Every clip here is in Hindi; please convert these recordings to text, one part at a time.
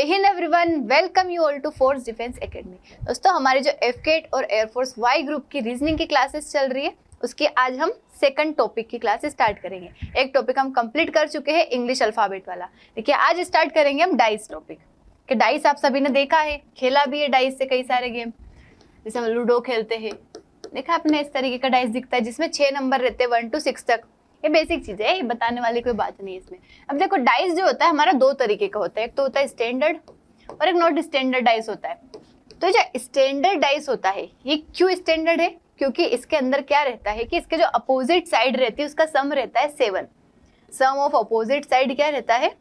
जय हिंद everyone, welcome you all to force defence academy. दोस्तों, हमारे जो एफकेट और एयरफोर्स वाई ग्रुप की रीजनिंग की क्लासेस चल रही है, उसकी आज हम सेकंड टॉपिक की क्लासेस स्टार्ट करेंगे। एक टॉपिक हम कंप्लीट कर चुके हैं, इंग्लिश अल्फाबेट वाला। देखिए, आज स्टार्ट करेंगे हम डाइस टॉपिक। कि डाइस आप सभी ने देखा है, खेला भी है डाइस से कई सारे गेम, जैसे हम लूडो खेलते हैं। देखा आपने, इस तरीके का डाइस दिखता है जिसमें 6 नंबर रहते हैं 1 to 6 तक। ये बेसिक चीज है, ये बताने वाली कोई बात नहीं है इसमें। अब देखो, डाइस जो होता है हमारा दो तरीके का होता है, एक तो होता है स्टैंडर्ड और एक नॉट स्टैंडर्ड डाइस होता है। तो जो स्टैंडर्ड डाइस होता है, ये क्यों स्टैंडर्ड है? क्योंकि इसके अंदर क्या रहता है कि इसके जो अपोजिट साइड रहती है उसका सम रहता है 7। सम ऑफ अपोजिट साइड क्या रहता है?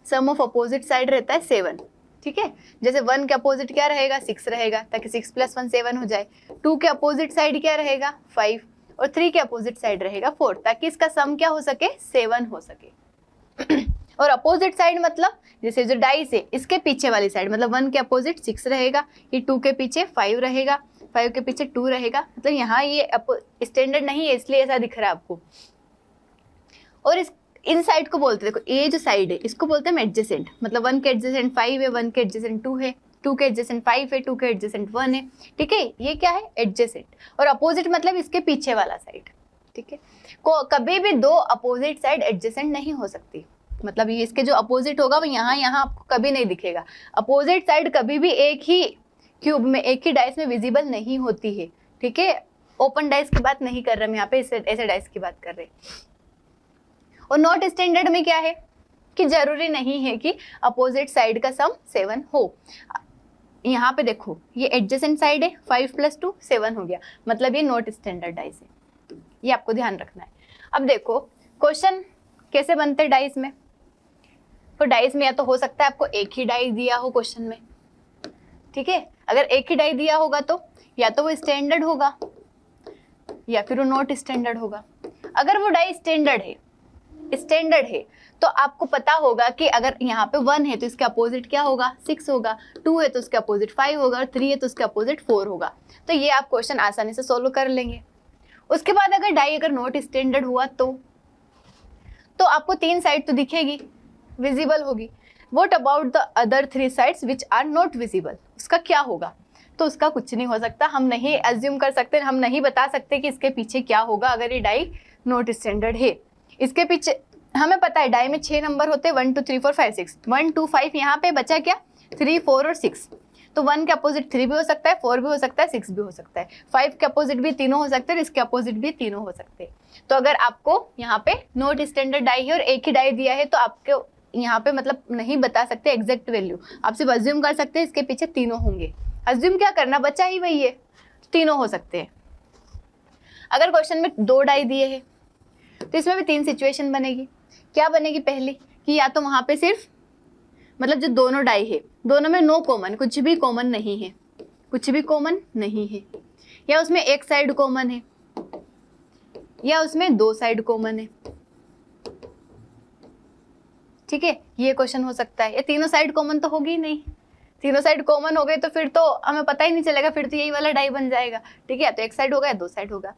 सम ऑफ अपोजिट साइड रहता है 7। ठीक है, जैसे 1 के अपोजिट क्या रहेगा? 6 रहेगा, ताकि 6 + 1 7 हो जाए। 2 के अपोजिट साइड क्या रहेगा? 5 और 3 के अपोजिट साइड रहेगा 4, ताकि इसका सम क्या हो सके? 7 हो सके। और अपोजिट साइड मतलब जैसे जो डाइस है, इसके पीछे वाली साइड, मतलब 1 के अपोजिट 6 रहेगा, ये 2 के पीछे 5 रहेगा, 5 के पीछे 2 रहेगा। मतलब यहाँ ये स्टैंडर्ड नहीं है, इसलिए ऐसा दिख रहा है आपको। और इन साइड को बोलते हैं, देखो ये जो साइड है इसको बोलते हैं एडजेसेंट। मतलब 1 के एडजेसेंट 5 है, 1 के एडजेसेंट 2 है, 2 के एडजेसेंट 5 है, 2 के एडजेसेंट 1 है। ठीक है, ये क्या है? एडजेसेंट। और अपोजिट मतलब इसके पीछे वाला साइड। ठीक है, कभी भी दो अपोजिट साइड एडजेसेंट नहीं हो सकती। मतलब ये इसके जो अपोजिट होगा वो यहाँ आपको कभी नहीं दिखेगा। अपोजिट साइड कभी भी एक ही क्यूब में, एक ही डाइस में विजिबल नहीं होती है। ठीक है, ओपन डाइस की बात नहीं कर रहे हम यहाँ पे, ऐसे डाइस की बात कर रहे हैं। और नॉट स्टैंडर्ड में क्या है कि जरूरी नहीं है कि अपोजिट साइड का सम 7 हो। यहाँ पे देखो, ये एडजेसेंट साइड है, 5 + 2 7 हो गया, मतलब ये नॉट स्टैंडर्ड डाइस है। ये आपको ध्यान रखना है। अब देखो, क्वेश्चन कैसे बनते हैं डाइस में। तो डाइस में या तो हो सकता है आपको एक ही डाइस दिया हो क्वेश्चन में। ठीक है, अगर एक ही डाइस दिया होगा तो या तो वो स्टैंडर्ड होगा या फिर वो नॉट स्टैंडर्ड होगा। अगर वो डाइस स्टैंडर्ड है तो आपको पता होगा कि अगर यहाँ पे 1 है तो इसके अपोजिट क्या होगा? 6 होगा, 2 है तो उसके अपोजिट 5 होगा, और 3 है तो उसके अपोजिट 4 होगा। तो ये आप क्वेश्चन आसानी से सोल्व कर लेंगे। उसके बाद अगर डाई अगर नॉट स्टैंडर्ड हुआ तो आपको 3 साइड तो दिखेगी, विजिबल होगी। What about the other 3 sides which are not visible? उसका क्या होगा? तो उसका कुछ नहीं हो सकता। हम नहीं एज्यूम कर सकते, हम नहीं बता सकते कि इसके पीछे क्या होगा अगर ये डाई नॉट स्टैंडर्ड है। इसके पीछे हमें पता है डाई में 6 नंबर होते हैं, 1 2 3 4 5 6। 1 2 5 यहाँ पे बचा क्या? 3 4 और 6। तो 1 के अपोजिट 3 भी हो सकता है, 4 भी हो सकता है, 6 भी हो सकता है, 5 के अपोजिट भी तीनों हो सकते हैं, इसके अपोजिट भी तीनों हो सकते हैं। तो अगर आपको यहाँ पे नॉट स्टैंडर्ड डाई है और एक ही डाई दिया है तो आपको यहाँ पे मतलब नहीं बता सकते एग्जैक्ट वैल्यू, आप सिर्फ अज्यूम कर सकते हैं इसके पीछे तीनों होंगे। अज्यूम क्या करना, बचा ही वही है, तीनों हो सकते हैं। अगर क्वेश्चन में 2 डाई दिए हैं तो इसमें भी 3 सिचुएशन बनेगी। क्या बनेगी? पहली कि या तो वहां पे सिर्फ मतलब जो दोनों डाई है, दोनों में नो कॉमन, कुछ भी कॉमन नहीं है, कुछ भी कॉमन नहीं है, या उसमें एक साइड कॉमन है, या उसमें 2 साइड कॉमन है। ठीक है, ये क्वेश्चन हो सकता है। या तीनों साइड कॉमन तो होगी ही नहीं। तीनों साइड कॉमन हो गए तो फिर तो हमें पता ही नहीं चलेगा, फिर तो यही वाला डाई बन जाएगा। ठीक है, तो एक साइड होगा या 2 साइड होगा।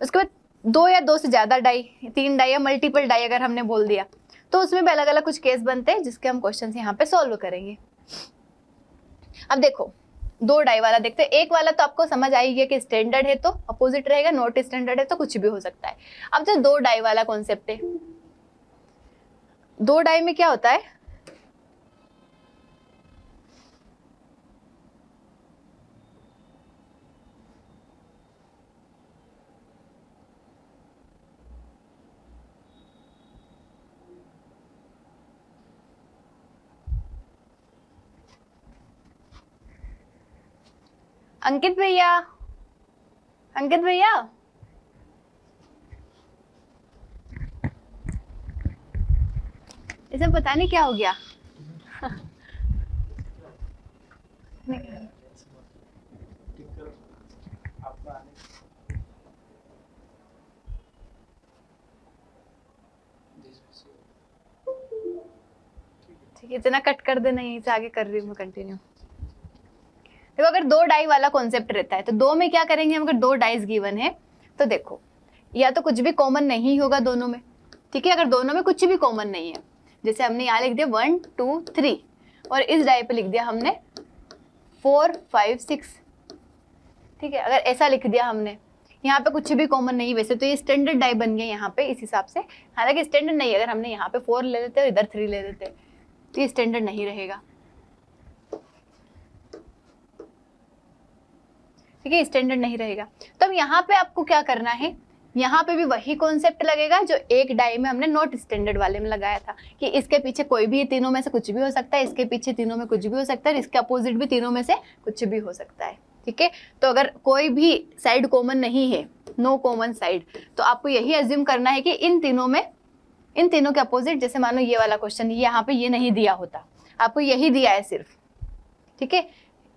उसके बाद 2 या 2 से ज्यादा डाई, 3 डाई या मल्टीपल डाई अगर हमने बोल दिया तो उसमें भी अलग अलग कुछ केस बनते हैं जिसके हम क्वेश्चन यहाँ पे सॉल्व करेंगे। अब देखो, 2 डाई वाला देखते हैं। एक वाला तो आपको समझ आई गया कि स्टैंडर्ड है तो अपोजिट रहेगा, नॉट स्टैंडर्ड है तो कुछ भी हो सकता है। अब जो 2 डाई वाला कॉन्सेप्ट है, 2 डाई में क्या होता है? अंकित भैया, अंकित भैया, इसे पता नहीं क्या हो गया। ठीक है, इतना कट कर देना, यहीं से आगे कर रही हूँ मैं कंटिन्यू। देखो, अगर 2 डाई वाला कॉन्सेप्ट रहता है तो 2 में क्या करेंगे हम? अगर 2 डाइस गिवन है तो देखो, या तो कुछ भी कॉमन नहीं होगा दोनों में। ठीक है, अगर दोनों में कुछ भी कॉमन नहीं है, जैसे हमने यहाँ लिख दिया 1 2 3, और इस डाई पे लिख दिया हमने 4 5 6। ठीक है, अगर ऐसा लिख दिया हमने, यहाँ पे कुछ भी कॉमन नहीं, वैसे तो ये स्टैंडर्ड डाई बन गया यहाँ पे इस हिसाब से, हालांकि स्टैंडर्ड नहीं है। अगर हमने यहाँ पे 4 ले लेते और इधर 3 ले लेते तो ये स्टैंडर्ड नहीं रहेगा। ठीक है, स्टैंडर्ड नहीं रहेगा। तो अब यहाँ पे आपको क्या करना है, यहाँ पे भी वही कॉन्सेप्ट लगेगा जो एक डाई में हमने नॉट स्टैंडर्ड वाले में लगाया था कि इसके पीछे कोई भी तीनों में से कुछ भी हो सकता है, इसके पीछे तीनों में कुछ भी हो सकता है, इसके अपोजिट भी तीनों में से कुछ भी हो सकता है। ठीक है, तो अगर कोई भी साइड कॉमन नहीं है, नो कॉमन साइड, तो आपको यही अज्यूम करना है कि इन तीनों के अपोजिट, जैसे मानो ये वाला क्वेश्चन यहाँ पे ये नहीं दिया होता, आपको यही दिया है सिर्फ, ठीक है,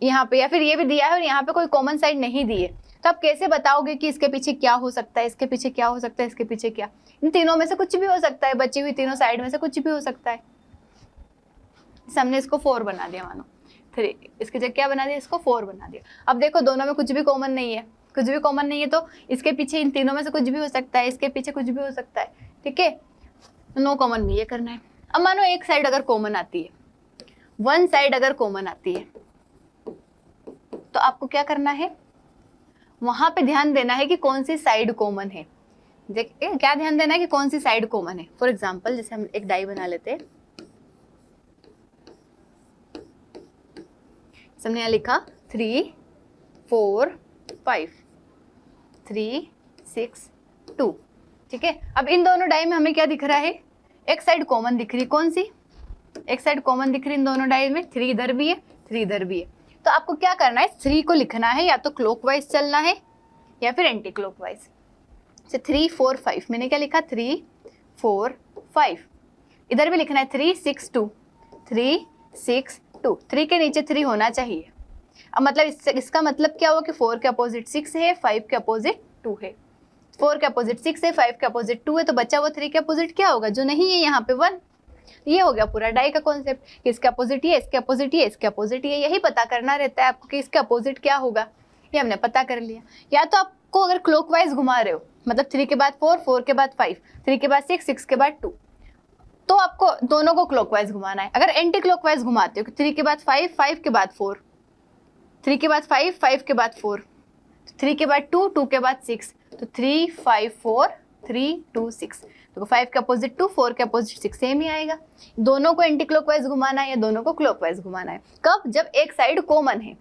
यहाँ पे, या फिर ये भी दिया है और यहाँ पे कोई कॉमन साइड नहीं दी है, तो आप कैसे बताओगे कि इसके पीछे क्या हो सकता है, इसके पीछे क्या हो सकता है, इसके पीछे क्या? इन तीनों में से कुछ भी हो सकता है, बची हुई तीनों साइड में से कुछ भी हो सकता है। हमने इसको 4 बना दिया, मानो 3, इसकी जगह क्या बना दिया, इसको 4 बना दिया। अब देखो दोनों में कुछ भी कॉमन नहीं है, कुछ भी कॉमन नहीं है, तो इसके पीछे इन तीनों में से कुछ भी हो सकता है, इसके पीछे कुछ भी हो सकता है। ठीक है, नो कॉमन में ये करना है। अब मानो एक साइड अगर कॉमन आती है, वन साइड अगर कॉमन आती है, तो आपको क्या करना है, वहां पे ध्यान देना है कि कौन सी साइड कॉमन है। क्या ध्यान देना है कि कौन सी साइड कॉमन है। फॉर एग्जांपल जैसे हम एक डाई बना लेते हैं, हमने यहाँ लिखा 3 4 5 3 6 2। ठीक है, अब इन दोनों डाई में हमें क्या दिख रहा है, एक साइड कॉमन दिख रही, कौन सी, एक साइड कॉमन दिख रही इन दोनों डाई में, 3 इधर भी है 3 इधर भी है। तो आपको क्या करना है, 3 को लिखना है, या तो क्लॉकवाइज चलना है या फिर एंटी क्लॉकवाइज। से 3 4 5, मैंने क्या लिखा 3 4 5, इधर भी लिखना है 3 6 2 3 6 2, 3 के नीचे 3 होना चाहिए। अब मतलब इसका मतलब क्या हुआ कि 4 के अपोजिट 6 है, 5 के अपोजिट 2 है, 4 के अपोजिट 6 है, 5 के अपोजिट 2 है, तो बचा हुआ 3 के अपोजिट क्या होगा, जो नहीं है यहाँ पे 1। ये हो गया पूरा डाई का कॉन्सेप्ट, इसके अपोजिट ये, इसके अपोजिट ये, इसके अपोजिट ये, यही पता करना रहता है आपको कि इसके अपोजिट क्या होगा, ये हमने पता कर लिया। या तो आपको अगर क्लॉकवाइज घुमा रहे हो, मतलब 3 के बाद 4, 4 के बाद 5, 3 के बाद 6, 6 के बाद 2, तो आपको दोनों को क्लॉकवाइज घुमाना है। अगर एंटी क्लॉकवाइज घुमाते हो कि 3 के बाद 5, 5 के बाद 4, 3 के बाद 5, 5 के बाद 4, 3 के बाद 2, 2 के बाद 6, तो 3 5 4 3 2 6, तो 5 के अपोजिट 2, 4 के अपोजिट 6, सेम ही आएगा। दोनों को एंटी क्लॉकवाइज घुमाना है या दोनों को क्लॉकवाइज घुमाना है, कब, जब एक साइड कॉमन है।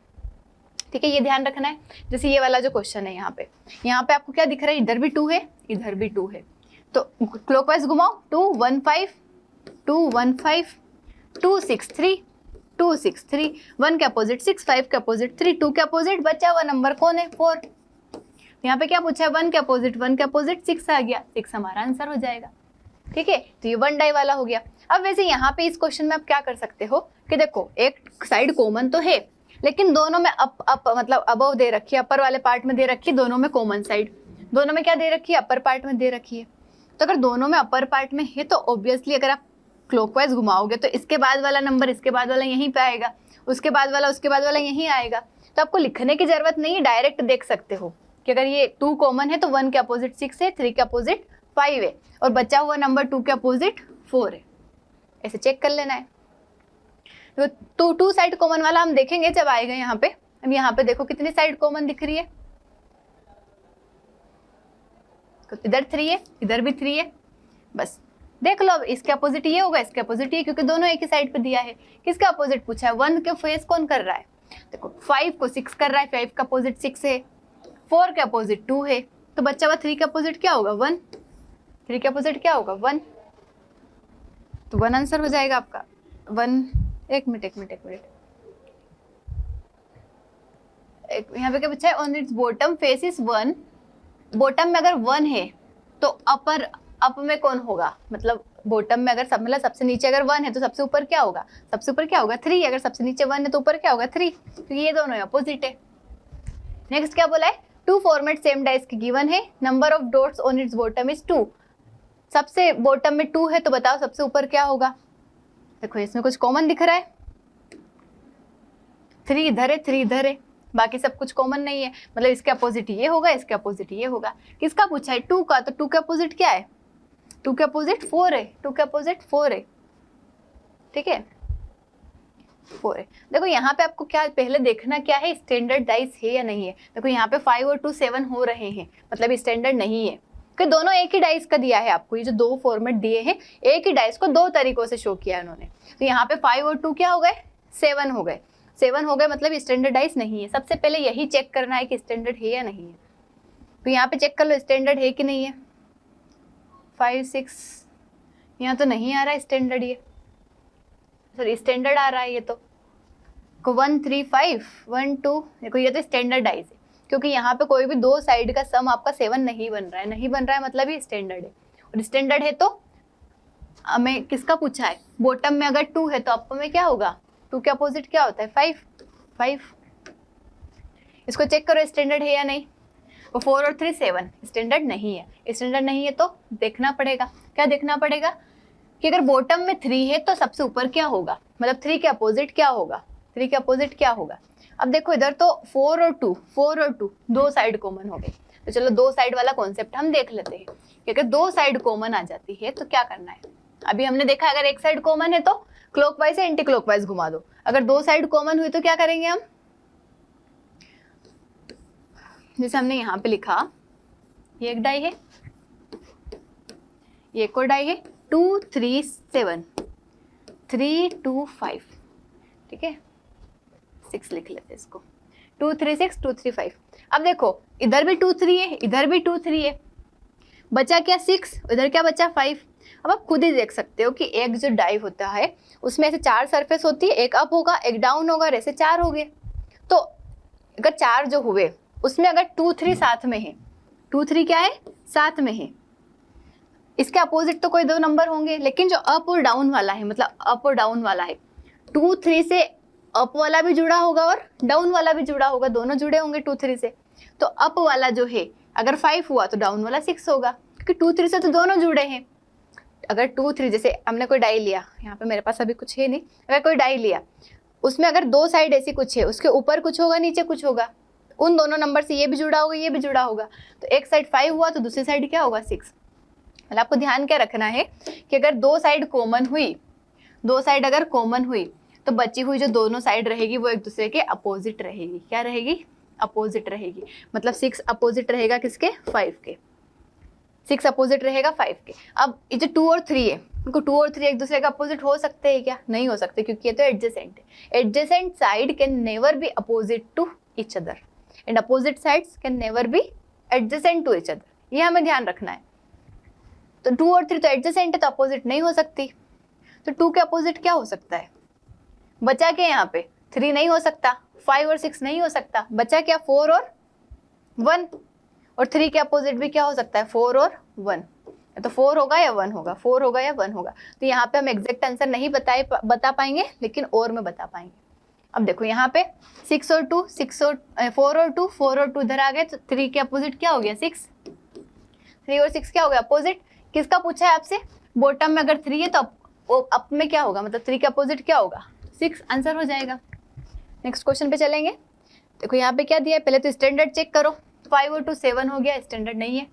ठीक है, ये ध्यान रखना है। जैसे ये वाला जो क्वेश्चन है, यहाँ पे आपको क्या दिख रहा है, इधर भी 2 है, इधर भी 2 है, तो क्लॉकवाइज घुमाओ, 2 1 5 2 1 5 2 6 3 2 6 3, 1 के अपोजिट 6, 5 के अपोजिट 3, 2 के अपोजिट बचा हुआ नंबर कौन है, 4। यहाँ पे क्या पूछा है, 1 के अपोजिट 6 आ गया, 6 हमारा आंसर हो जाएगा। ठीक है, तो ये 1 डाई वाला हो गया। अब वैसे यहाँ पे इस क्वेश्चन में आप क्या कर सकते हो कि देखो एक साइड कॉमन तो है, लेकिन दोनों में अप मतलब अबव दे रखी है, अपर वाले पार्ट में दे रखी है, दोनों में कॉमन साइड, दोनों में क्या दे रखी है, अपर पार्ट में दे रखी है। तो अगर दोनों में अपर पार्ट में है तो ऑब्वियसली अगर आप क्लॉकवाइज घुमाओगे तो इसके बाद वाला नंबर इसके बाद वाला यहीं पे आएगा, उसके बाद वाला उसके बाद वाला यहीं आएगा। तो आपको लिखने की जरूरत नहीं है, डायरेक्ट देख सकते हो कि अगर ये 2 कॉमन है तो 1 के अपोजिट 6 है, 3 के अपोजिट 5 है, और बचा हुआ नंबर 2 के अपोजिट 4 है, ऐसे चेक कर लेना है। तो 2 साइड कॉमन वाला हम देखेंगे जब आएगा यहाँ पे। अब यहाँ पे देखो कितनी साइड कॉमन दिख रही है, इधर 3 है, इधर भी 3 है, बस देख लो। अब इसके अपोजिट ये होगा, इसके अपोजिट ये, क्योंकि दोनों एक ही साइड पे दिया है। किसका अपोजिट पूछा है, 1 के फेस कौन कर रहा है, देखो 5 को 6 कर रहा है, 5 का अपोजिट 6 है, 4 के अपोजिट 2 है, तो बच्चा हुआ 3 के अपोजिट क्या होगा, 1, 3 के अपोजिट क्या होगा, 1, तो 1 आंसर हो जाएगा आपका। 1, एक मिनट यहाँ पे क्या पूछा है, on it's bottom face is 1, bottom में अगर 1 है तो अप में कौन होगा, मतलब बॉटम में अगर मतलब सबसे नीचे अगर 1 है तो सबसे ऊपर क्या होगा, सबसे ऊपर क्या होगा 3, अगर सबसे नीचे 1 है तो ऊपर क्या होगा 3, क्योंकि ये दोनों अपोजिट है। नेक्स्ट क्या बोला है, 2 फॉर्मेट सेम डाइस की गिवन है, number of dots on it's bottom is 2, सबसे बॉटम में 2 है तो बताओ सबसे ऊपर क्या होगा। देखो इसमें कुछ कॉमन दिख रहा है, 3 इधर है 3 इधर है, बाकी सब कुछ कॉमन नहीं है, मतलब इसके अपोजिट ये होगा, इसके अपोजिट ये होगा। किसका पूछा है, 2 का, तो 2 के अपोजिट क्या है, 2 के अपोजिट 4 है, 2 के अपोजिट 4 है। ठीक है, 4 है। देखो यहाँ पे आपको क्या पहले देखना क्या है, स्टैंडर्ड डाइस है या नहीं है। देखो यहाँ पे 5 और 2 7 हो रहे हैं, मतलब स्टैंडर्ड नहीं है, क्योंकि दोनों एक ही डाइस का दिया है आपको। ये जो दो फॉर्मेट दिए हैं, एक ही डाइस को दो तरीकों से शो किया है उन्होंने। तो यहाँ पे 5 और 2 क्या हो गए, 7 हो गए। 7 हो गए मतलब स्टैंडर्ड डाइस नहीं है। सबसे पहले यही चेक करना है कि स्टैंडर्ड है या नहीं है। तो यहाँ पे चेक कर लो स्टैंडर्ड है कि नहीं है। 5 6 यहाँ तो नहीं आ रहा है स्टैंडर्ड, ये सॉरी स्टैंडर्ड आ रहा है ये तो 1 3 5 1 2। देखो ये तो स्टैंडर्ड डाइस है, क्योंकि यहाँ पे कोई भी दो साइड का सम आपका 7 नहीं बन रहा है। नहीं बन रहा है मतलब ये स्टैंडर्ड है, और स्टैंडर्ड है तो हमें किसका पूछा है, बॉटम में अगर 2 है तो अपर में क्या होगा, 2 के अपोजिट क्या होता है 5। इसको चेक करो स्टैंडर्ड है या नहीं। वो 4 और 3 7 स्टैंडर्ड नहीं है। स्टैंडर्ड नहीं है तो देखना पड़ेगा, क्या देखना पड़ेगा कि अगर बॉटम में 3 है तो सबसे ऊपर क्या होगा, मतलब 3 के अपोजिट क्या होगा, 3 के अपोजिट क्या होगा। अब देखो इधर तो 4 और 2 दो साइड कॉमन हो गई, तो चलो दो साइड वाला कॉन्सेप्ट हम देख लेते हैं कि अगर दो साइड कॉमन आ जाती है तो क्या करना है। अभी हमने देखा अगर एक साइड कॉमन है तो क्लॉकवाइज से एंटी क्लॉकवाइज घुमा दो। अगर दो साइड कॉमन हुई तो क्या करेंगे हम, जैसे हमने यहाँ पे लिखा, ये एक डाई है, ये एक और डाई है, 2 3 7 3 2 5, ठीक है 6 लिख लेते हैं इसको, 2 3 6 2 3 5। अब देखो इधर भी 2 3 है, इधर भी 2 3 है, बचा क्या 6, इधर क्या बचा 5। अब आप खुद ही देख सकते हो कि एक जो डाई होता है उसमें ऐसे 4 सरफेस होती है, एक अप होगा एक डाउन होगा, ऐसे 4 हो गए। तो अगर 4 जो हुए उसमें अगर 2 3 साथ में है, 2 3 क्या है साथ में है, इसके अपोजिट तो कोई दो नंबर होंगे, लेकिन जो अप और डाउन वाला है, मतलब अप और डाउन वाला है, 2 3 से अप वाला भी जुड़ा होगा और डाउन वाला भी जुड़ा होगा, दोनों जुड़े होंगे 2 3 से। तो अप वाला जो है अगर 5 हुआ तो डाउन वाला 6 होगा, क्योंकि 2 3 से तो दोनों जुड़े हैं। अगर 2 3 जैसे हमने कोई डाई लिया, यहाँ पे मेरे पास अभी कुछ है नहीं, अगर कोई डाई लिया उसमें अगर दो साइड ऐसी कुछ है, उसके ऊपर कुछ होगा नीचे कुछ होगा, उन दोनों नंबर से ये भी जुड़ा होगा ये भी जुड़ा होगा, तो एक साइड 5 हुआ तो दूसरी साइड क्या होगा 6। मतलब आपको ध्यान क्या रखना है कि अगर दो साइड कॉमन हुई, दो साइड अगर कॉमन हुई तो बची हुई जो दोनों साइड रहेगी वो एक दूसरे के अपोजिट रहेगी। क्या रहेगी, अपोजिट रहेगी। मतलब 6 अपोजिट रहेगा किसके, 5 के, 6 अपोजिट रहेगा 5 के। अब ये जो 2 और 3 है, उनको 2 और 3 एक दूसरे का अपोजिट हो सकते हैं क्या, नहीं हो सकते, क्योंकि ये तो एडजेसेंट है। Adjacent side can never be opposite to each other and opposite sides can never be adjacent to each other, ये हमें ध्यान रखना है। तो 2 और 3 तो एडजेसेंट है तो अपोजिट नहीं हो सकती, तो 2 के अपोजिट क्या हो सकता है, बचा क्या यहाँ पे 3 नहीं हो सकता, 5 और 6 नहीं हो सकता, बचा क्या 4 और 1, और 3 के अपोजिट भी क्या हो सकता है 4 और 1, तो 4 होगा या 1 होगा, 4 होगा या 1 होगा। तो यहाँ पे हम एग्जैक्ट आंसर नहीं बता पाएंगे, लेकिन और में बता पाएंगे। अब देखो यहाँ पे 6 और 2 6 और 4 और 2 4 और 2 इधर आ गए, तो 3 के अपोजिट क्या हो गया 6, 3 और 6 क्या हो गया अपोजिट। किसका पूछा है आपसे, बॉटम में अगर 3 है तो अप में क्या होगा, मतलब 3 के अपोजिट क्या होगा 6, आंसर हो जाएगा। नेक्स्ट क्वेश्चन पे चलेंगे। देखो यहाँ पे क्या दिया है, पहले तो स्टैंडर्ड चेक करो, 5 और 2 7 हो गया, स्टैंडर्ड नहीं है।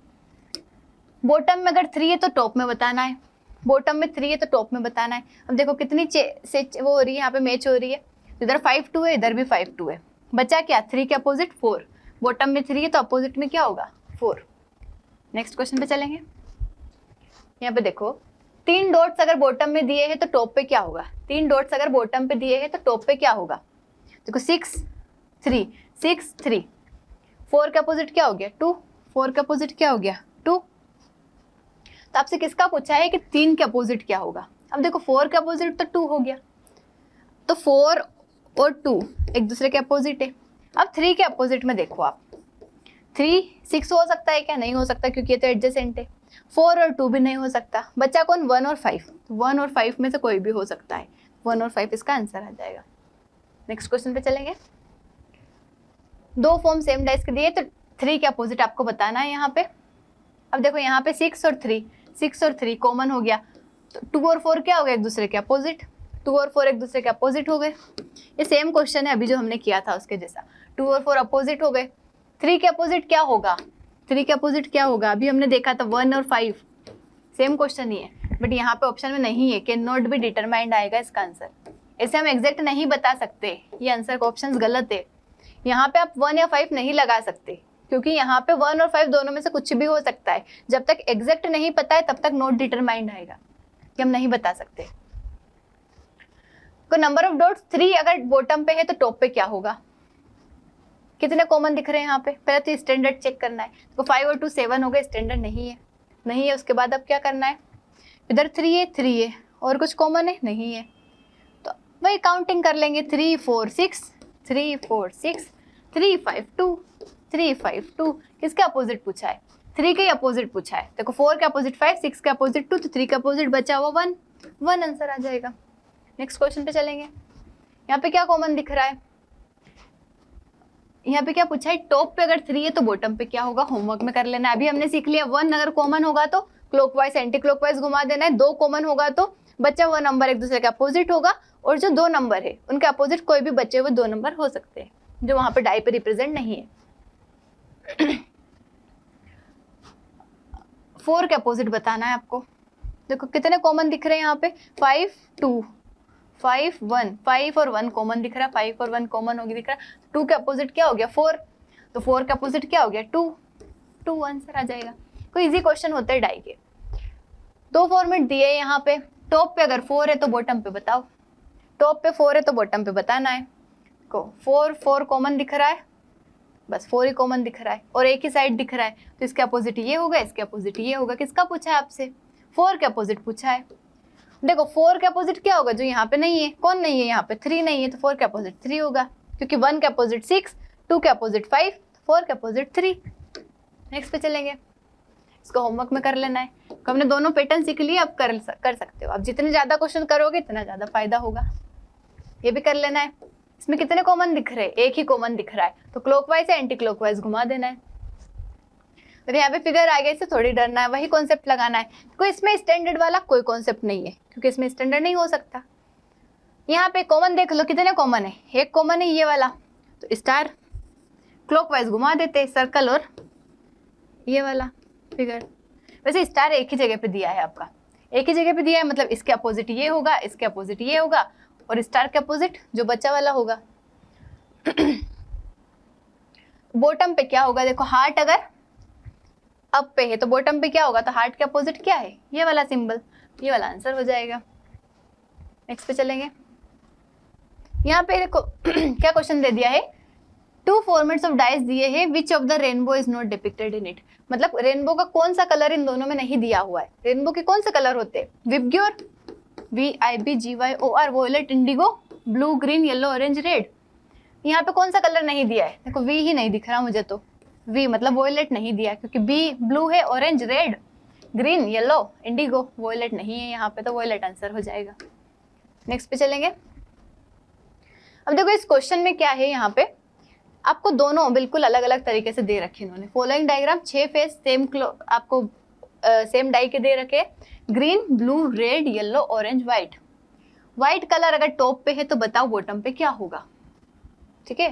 बॉटम में अगर 3 है तो टॉप में बताना है, बॉटम में 3 है तो टॉप में बताना है। अब देखो कितनी से वो हो रही है, यहाँ पे मैच हो रही है, इधर 5 2 है इधर भी 5 2 है, बचा क्या 3 के अपोजिट 4, बॉटम में 3 है तो अपोजिट में क्या होगा 4। नेक्स्ट क्वेश्चन पे चलेंगे। यहाँ पे देखो 3 डॉट्स अगर बॉटम में दिए हैं तो टॉप पे क्या होगा, 3 डॉट्स अगर बॉटम पे दिए हैं तो टॉप पे क्या होगा। देखो 6 3 6 3, 4 का अपोजिट क्या हो गया 2, 4 का अपोजिट क्या हो गया 2। तो आपसे किसका पूछा है कि 3 के अपोजिट क्या होगा। अब देखो 4 का अपोजिट तो 2 हो गया, तो 4 और 2 एक दूसरे के अपोजिट है। अब 3 के अपोजिट में देखो आप, 3 6 हो सकता है क्या, नहीं हो सकता क्योंकि ये तो एडजेसेंट है। 4 और 2 भी नहीं हो सकता, बचा कौन 1 और 5, 1 और 5 में से कोई भी हो सकता है, 1 और 5 इसका आंसर आ जाएगा। नेक्स्ट क्वेश्चन पे चलेंगे। दो फॉर्म सेम डाइस के दिए तो 3 के अपोजिट आपको बताना है यहाँ पे। अब देखो यहाँ पे 6 और 3 कॉमन हो गया, तो 2 और 4 क्या हो गया एक दूसरे के अपोजिट, 2 और 4 एक दूसरे के अपोजिट हो गए। ये सेम क्वेश्चन है अभी जो हमने किया था उसके जैसा, 2 और 4 अपोजिट हो गए। 3 के अपोजिट क्या होगा, 3 के अपोजिट क्या होगा, अभी हमने देखा था 1 और 5, सेम क्वेश्चन ही है, बट यहाँ पे ऑप्शन में नहीं है, कैन नॉट बी डिटरमाइंड आएगा इसका आंसर, ऐसे हम एग्जैक्ट नहीं बता सकते, ये आंसर का ऑप्शन गलत है। यहाँ पे आप 1 या 5 नहीं लगा सकते, क्योंकि यहाँ पे 1 और 5 दोनों में से कुछ भी हो सकता है। जब तक एग्जैक्ट नहीं पता है तब तक नॉट डिटरमाइंड आएगा, कि हम नहीं बता सकते। तो नंबर ऑफ डॉट्स 3 अगर बॉटम पे है तो टॉप पे क्या होगा? कितने कॉमन दिख रहे हैं यहाँ पे? पहले तो स्टैंडर्ड चेक करना है। तो 5 और 2 7 हो गए, स्टैंडर्ड नहीं है, नहीं है। उसके बाद अब क्या करना है? इधर 3 है और कुछ कॉमन है? नहीं है। तो वही काउंटिंग कर लेंगे, 3 4 6 3 4 6 3 5 2 3 5 2। किसके अपोजिट पूछा है? 3 के अपोजिट पूछा है। देखो 4 के अपोजिट 5, 6 के अपोजिट 2, तो 3 के अपोजिट बचा हुआ 1 आंसर आ जाएगा। नेक्स्ट क्वेश्चन पे चलेंगे। यहाँ पे क्या कॉमन दिख रहा है? यहाँ पे क्या पूछा है? टॉप पे अगर 3 है तो बॉटम पे क्या होगा? होमवर्क में कर लेना है। अभी हमने सीख लिया 1 अगर कॉमन होगा तो क्लॉकवाइज एंटी क्लॉकवाइज घुमा देना है। 2 कॉमन होगा तो बच्चा हुआ नंबर एक दूसरे के अपोजिट होगा, और जो 2 नंबर है उनके अपोजिट कोई भी बचे हुए 2 नंबर हो सकते हैं जो वहां पे डाई पे रिप्रेजेंट नहीं है। 4 के अपोजिट बताना है आपको। देखो कितने कॉमन दिख रहे हैं यहाँ पे? 5 2 5 1, 5 और 1 कॉमन दिख रहा है, 5 और 1 कॉमन होगी दिख रहा है। 2 के अपोजिट क्या हो गया? 4, तो 4 के अपोजिट क्या हो गया? 2 आंसर आ जाएगा। कोई इजी क्वेश्चन होते हैं डाई के। 2 फॉर्मेट दिए यहाँ पे। टॉप पे अगर 4 है तो बॉटम पे बताओ। टॉप पे 4 है तो बॉटम पे बताना है। को 4 कॉमन दिख रहा है, बस 4 ही कॉमन दिख रहा है और एक ही साइड दिख रहा है, तो इसके अपोजिट ये होगा, इसके अपोजिट ये होगा। किसका पूछा है आपसे? 4 के अपोजिट पूछा है। देखो 4 के अपोजिट क्या होगा? जो यहाँ पे नहीं है। कौन नहीं है यहाँ पे? 3 नहीं है, तो 4 के अपोजिट 3 होगा, क्योंकि 1 के अपोजिट 6, 2 के अपोजिट 5, 4 के अपोजिट 3। नेक्स्ट पे चलेंगे। इसको होमवर्क में कर लेना है। तो हमने दोनों पैटर्न सीख लिए, अब कर सकते हो। अब जितने ज्यादा क्वेश्चन करोगे इतना ज्यादा फायदा होगा। ये भी कर लेना है। इसमें कितने कॉमन दिख रहे हैं? एक ही कॉमन दिख रहा है, तो क्लॉकवाइज या एंटी क्लॉकवाइज घुमा देना है। फिर यहाँ पे फिगर आ गया, इससे थोड़ी डरना है, वही कॉन्सेप्ट लगाना है। कोई इसमें स्टैंडर्ड वाला कोई कॉन्सेप्ट नहीं है, क्योंकि इसमें स्टैंडर्ड नहीं हो सकता। यहाँ पे कॉमन देख लो, कितने कॉमन है? एक कॉमन है ये वाला, तो स्टार क्लॉकवाइज घुमा देते हैं, सर्कल और ये वाला फिगर। वैसे स्टार एक ही जगह पे दिया है आपका, एक ही जगह पे दिया है, मतलब इसके अपोजिट ये होगा, इसके अपोजिट ये होगा, और स्टार के अपोजिट जो बच्चा वाला होगा। बॉटम पे क्या होगा? देखो हार्ट अगर अप पे है तो बॉटम पे क्या होगा? तो हार्ट के अपोजिट क्या है? ये वाला सिंबल, ये वाला आंसर हो जाएगा। नेक्स्ट पे चलेंगे। यहाँ पे देखो क्या क्वेश्चन दे दिया है? 2 फॉर्मेट्स ऑफ डाइस दिए हैं, which of the rainbow is not depicted in it. मतलब रेनबो का कौन सा कलर इन दोनों में नहीं दिया हुआ है। रेनबो के कौन से कलर होते हैं? VIBGYOR, VIBGYOR, violet, indigo, blue, green, yellow, orange, red. यहाँ पे कौन सा कलर नहीं दिया है? देखो V ही नहीं दिख रहा मुझे, तो V मतलब वोयलेट नहीं दिया, क्योंकि B ब्लू है, orange, red, green, yellow, indigo, violet नहीं है यहाँ पे, तो वोयलेट आंसर हो जाएगा। नेक्स्ट पे चलेंगे। अब देखो इस क्वेश्चन में क्या है, यहाँ पे आपको दोनों बिल्कुल अलग अलग तरीके से दे रखे इन्होंने। फॉलोइंग डायग्राम 6 फेस सेम आपको सेम डाई के दे रखे, green, blue, red, yellow, orange, white. White colour अगर टॉप पे है तो बताओ बॉटम पे क्या होगा? ठीक है,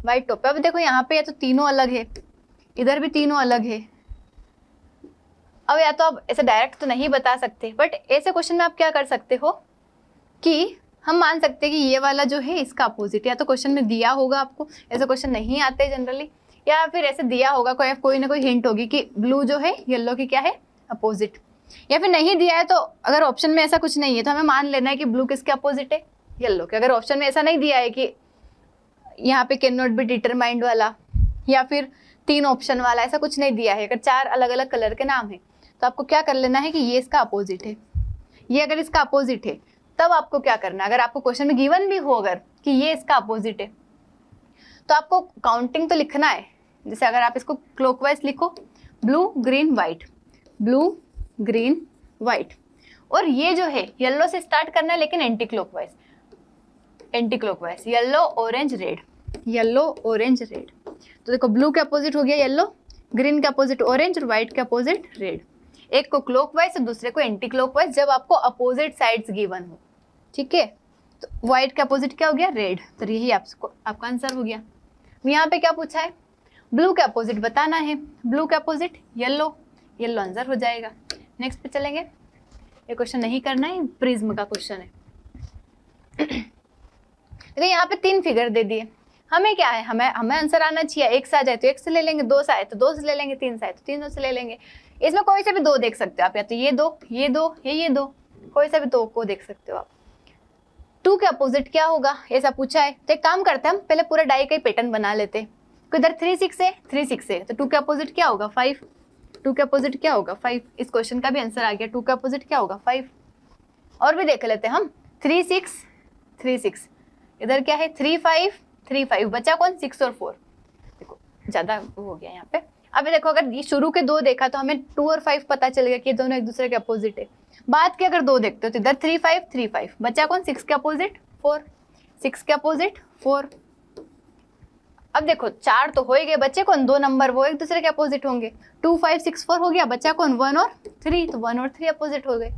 व्हाइट टॉप पे। अब देखो यहाँ पे या तो तीनों अलग है, इधर भी तीनों अलग है। अब या तो आप ऐसे डायरेक्ट तो नहीं बता सकते, बट ऐसे क्वेश्चन में आप क्या कर सकते हो कि हम मान सकते हैं कि ये वाला जो है इसका अपोजिट, या तो क्वेश्चन में दिया होगा आपको, ऐसे क्वेश्चन नहीं आते जनरली, या फिर ऐसे दिया होगा, कोई ना कोई हिंट होगी कि ब्लू जो है येलो की क्या है? अपोजिट। या फिर नहीं दिया है तो अगर ऑप्शन में ऐसा कुछ नहीं है तो हमें मान लेना है कि ब्लू किसके अपोजिट है? येलो के। अगर ऑप्शन में ऐसा नहीं दिया है कि यहाँ पे कैन नॉट बी डिटरमाइंड वाला, या फिर 3 ऑप्शन वाला, ऐसा कुछ नहीं दिया है, अगर 4 अलग अलग कलर के नाम है, तो आपको क्या कर लेना है कि ये इसका अपोजिट है। ये अगर इसका अपोजिट है तब आपको क्या करना है? अगर आपको क्वेश्चन में गिवन भी हो अगर कि ये इसका अपोजिट है, तो आपको काउंटिंग तो लिखना है। जैसे अगर आप इसको क्लॉकवाइज लिखो, blue, green, white, blue, green, white, और ये जो है येलो से स्टार्ट करना है, लेकिन anti clockwise, yellow, orange, red, yellow, orange, red. तो देखो ब्लू के अपोजिट हो गया येलो, ग्रीन के अपोजिट ऑरेंज, और व्हाइट के अपोजिट रेड। एक को क्लॉकवाइज और दूसरे को एंटी क्लॉकवाइज, जब आपको अपोजिट साइड्स गिवन हो। ठीक है, तो व्हाइट के अपोजिट क्या हो गया? रेड। तो यही आपका आंसर हो गया। यहाँ पे क्या पूछा है? ब्लू के अपोजिट बताना है, ब्लू के अपोजिट येलो, येलो आंसर हो जाएगा। नेक्स्ट पे चलेंगे। ये क्वेश्चन नहीं करना है, प्रिज्म का क्वेश्चन है। तो यहाँ पे 3 फिगर दे दिए, हमें क्या है, हमें आंसर आना चाहिए, 1 से आ जाए तो 1 से ले लेंगे, 2 से आए तो 2 से ले लेंगे, 3 से आए तो 3 से ले लेंगे। इसमें कोई से भी 2 देख सकते हो आप, या तो ये 2, ये 2, ये 2, कोई सा भी 2 को देख सकते हो आप। 2 के अपोजिट क्या होगा, ऐसा पूछा है, तो एक काम करते हैं हम पहले पूरा डाई का ही पैटर्न बना लेते हैं। तो इधर 3 6 है, 3 6 है, तो 2 के अपोजिट क्या होगा 5, 2 के अपोजिट क्या होगा 5। इस क्वेश्चन का भी आंसर आ गया, 2 के अपोजिट क्या होगा 5। और भी देख लेते हैं हम, 3 6 3 6, इधर क्या है 3 5 3 5, बचा कौन 6 और 4। देखो ज्यादा हो गया यहाँ पे। अब देखो अगर ये शुरू के 2 देखा तो हमें 2 और 5 पता चल गया कि दोनों एक दूसरे के अपोजिट है। बाद के अगर 2 देखते हो तो इधर 3 5 3 5, बचा कौन 6 के अपोजिट 4, 6 के अपोजिट 4। अब देखो 4 तो हो ही गए, बच्चे कौन 2 नंबर, वो एक दूसरे के अपोजिट होंगे। 2 5 6 4 हो गया, बचा कौन 1 और 3, तो 1 और 3 अपोजिट हो गए।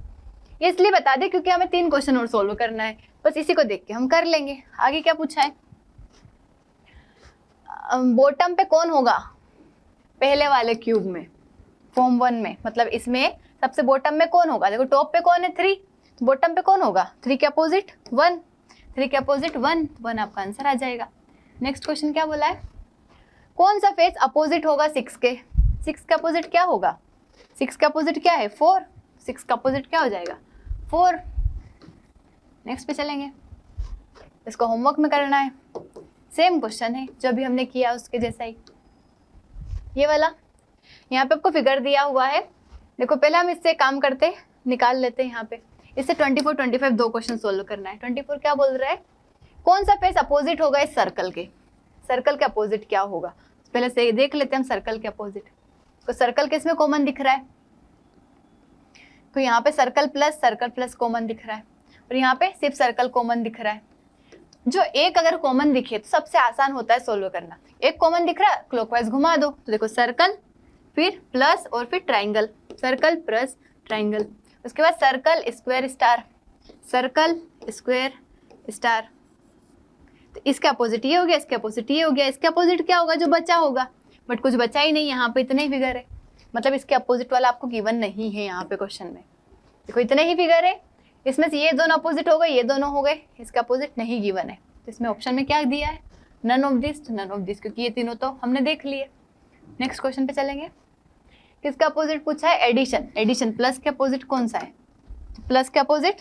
ये इसलिए बता दे क्योंकि हमें 3 क्वेश्चन और सोल्व करना है, बस इसी को देख के हम कर लेंगे। आगे क्या पूछा है, बॉटम पे कौन होगा पहले वाले क्यूब में, फॉर्म 1 में, मतलब इसमें सबसे बॉटम में कौन होगा। देखो टॉप पे कौन है 3, तो बॉटम पे कौन होगा 3 के अपोजिट 1, 3 के अपोजिट 1, 1 आपका आंसर आ जाएगा। नेक्स्ट क्वेश्चन क्या बोला है, कौन सा फेस अपोजिट होगा 6 के, 6 का अपोजिट क्या होगा, 6 का अपोजिट क्या है 4, 6 का अपोजिट क्या हो जाएगा 4। नेक्स्ट पे चलेंगे, इसको होमवर्क में करना है, सेम क्वेश्चन है जो भी हमने किया उसके जैसा ही, ये वाला। यहाँ पे आपको फिगर दिया हुआ है, देखो पहले हम इससे काम करते निकाल लेते हैं। यहाँ पे इससे 24 25 2 क्वेश्चन सोल्व करना है। 24 क्या बोल रहा है, कौन सा फेस अपोजिट होगा इस सर्कल के, सर्कल के अपोजिट क्या होगा। पहले से देख लेते हैं हम सर्कल के अपोजिट, तो सर्कल किस में कॉमन दिख रहा है, तो यहाँ पे सर्कल प्लस कॉमन दिख रहा है, और यहाँ पे सिर्फ सर्कल कॉमन दिख रहा है। जो एक अगर कॉमन दिखे तो सबसे आसान होता है सोल्व करना। एक कॉमन दिख रहा है क्लॉकवाइज घुमा दो, तो देखो सर्कल फिर प्लस और फिर ट्राइंगल, सर्कल प्लस ट्राइंगल, उसके बाद circle square star, circle square star. तो इसके अपोजिट ये हो गया, इसके अपोजिट ये हो गया, इसके अपोजिट क्या होगा जो बचा होगा, बट कुछ बचा ही नहीं, यहाँ पे इतने ही फिगर है, मतलब इसके अपोजिट वाला आपको गिवन नहीं है यहाँ पे क्वेश्चन में। देखो इतने ही फिगर है, इसमें से ये दोनों अपोजिट हो गए, ये दोनों हो गए, इसका अपोजिट नहीं गिवन है। तो इसमें ऑप्शन में क्या दिया है, नन ऑफ दिस, तो नन ऑफ दिस, क्योंकि ये तीनों तो हमने देख लिए। नेक्स्ट क्वेश्चन पे चलेंगे, किसका अपोजिट पूछा है, एडिशन, एडिशन प्लस के अपोजिट कौन सा है, तो प्लस के अपोजिट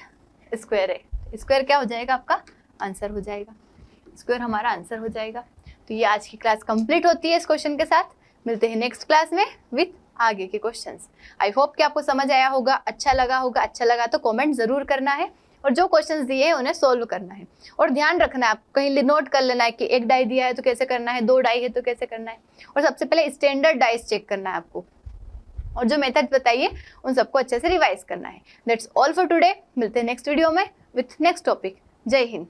स्क्वायर है, स्क्वायर क्या हो जाएगा आपका आंसर हो जाएगा, स्क्वायर हमारा आंसर हो जाएगा। तो ये आज की क्लास कंप्लीट होती है इस क्वेश्चन के साथ। मिलते हैं नेक्स्ट क्लास में विथ आगे के क्वेश्चंस। आई होप कि आपको समझ आया होगा, अच्छा लगा होगा, अच्छा लगा तो कमेंट जरूर करना है, और जो क्वेश्चंस दिए हैं उन्हें सोल्व करना है। और ध्यान रखना है, आप कहीं नोट कर लेना है कि 1 डाई दिया है तो कैसे करना है, 2 डाई है तो कैसे करना है, और सबसे पहले स्टैंडर्ड डाइस चेक करना है आपको, और जो मेथड बताइए उन सबको अच्छे से रिवाइज करना है। दैट्स ऑल फॉर टुडे, मिलते हैं नेक्स्ट वीडियो में विथ नेक्स्ट टॉपिक। जय हिंद।